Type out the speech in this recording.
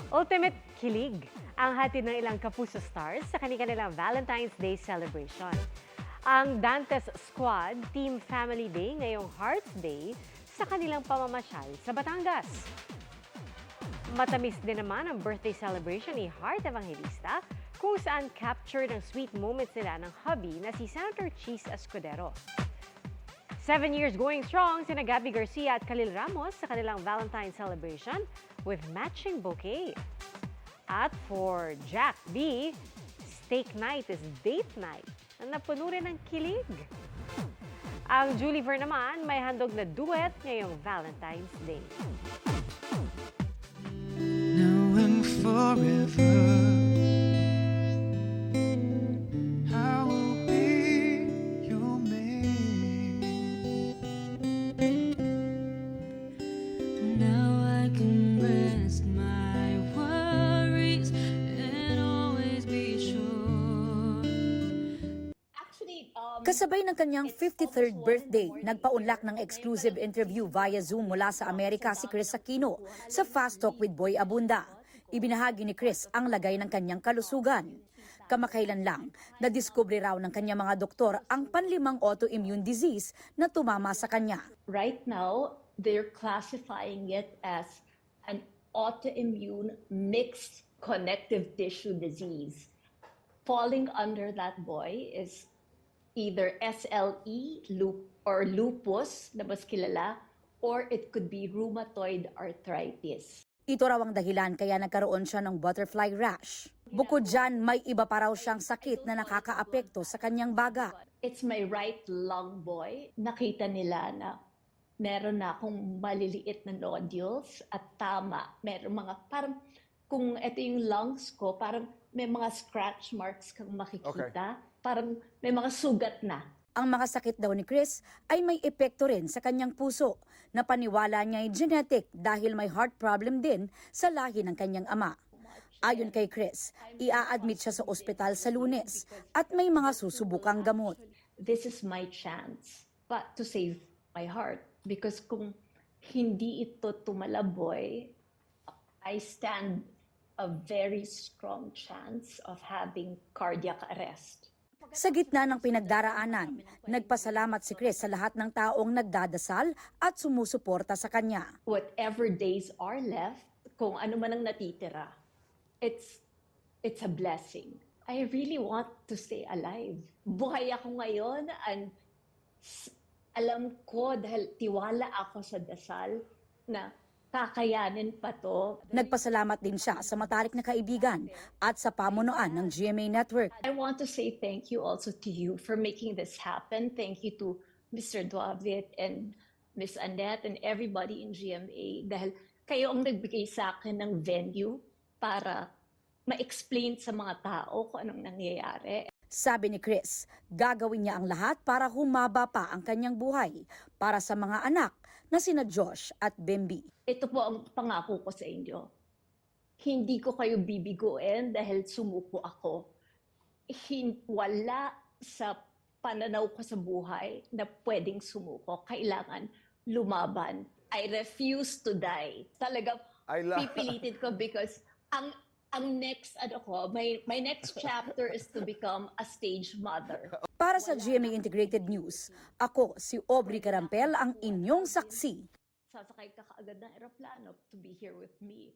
Ultimate kilig ang hatid ng ilang Kapuso stars sa kanilang Valentine's Day celebration. Ang Dantes Squad Team Family Day ngayong Hearts Day sa kanilang pamamasyal sa Batangas. Matamis din naman ang birthday celebration ni Heart Evangelista kung saan captured ang sweet moments nila ng hubby na si Senator Cheese Escudero. 7 years going strong sina Gabby Garcia at Khalil Ramos sa kanilang Valentine's celebration with matching bouquet. At for Jack B, steak night is date night na napuno rin ng kilig. Ang Juliver naman may handog na duet ngayong Valentine's Day. Now and forever, I will be your man. Now I can rest my worries and always be sure. Kasabay ng kanyang 53rd birthday, nagpaunlak ng exclusive interview via Zoom mula sa Amerika si Kris Aquino sa Fast Talk with Boy Abunda. Ibinahagi ni Kris ang lagay ng kanyang kalusugan. Kamakailan lang, nadiskubre raw ng kanyang mga doktor ang panlimang autoimmune disease na tumama sa kanya. Right now, they're classifying it as an autoimmune mixed connective tissue disease. Falling under that boy is either SLE or lupus na mas kilala, or it could be rheumatoid arthritis. Ito raw ang dahilan kaya nagkaroon siya ng butterfly rash. Bukod dyan, may iba pa raw siyang sakit na nakakaapekto sa kanyang baga. It's my right lung, boy. Nakita nila na meron na akong maliliit na nodules at tama. Meron mga, parang kung ito yung lungs ko, parang may mga scratch marks kang makikita. Okay. Parang may mga sugat na. Ang mga sakit daw ni Kris ay may epekto rin sa kanyang puso na paniwala niya ay genetic dahil may heart problem din sa lahi ng kanyang ama. Ayon kay Kris, ia-admit siya sa ospital sa Lunes at may mga susubukang gamot. This is my chance to save my heart because kung hindi ito tumalaboy, I stand a very strong chance of having cardiac arrest. Sa gitna ng pinagdaraanan, nagpasalamat si Kris sa lahat ng taong nagdadasal at sumusuporta sa kanya. Whatever days are left, kung ano man ang natitira, it's a blessing. I really want to stay alive. Buhay ako ngayon and alam ko dahil tiwala ako sa dasal na kakayanin pa to. Nagpasalamat din siya sa matalik na kaibigan at sa pamunuan ng GMA Network. I want to say thank you also to you for making this happen. Thank you to Mr. Duavit and Miss Annette and everybody in GMA dahil kayo ang nagbigay sa akin ng venue para ma-explain sa mga tao kung anong nangyayari. Sabi ni Kris, gagawin niya ang lahat para humaba pa ang kanyang buhay para sa mga anak na sina Josh at Bembi. Ito po ang pangako ko sa inyo. Hindi ko kayo bibiguin dahil sumuko ako. Wala sa pananaw ko sa buhay na pwedeng sumuko. Kailangan lumaban. I refuse to die. Talagang pipilitin ko because ang next, my next chapter is to become a stage mother. Para sa GMA Integrated News, ako si Aubrey Carampel ang inyong saksi. Sasakay ka kaagad ng eroplano to be here with me.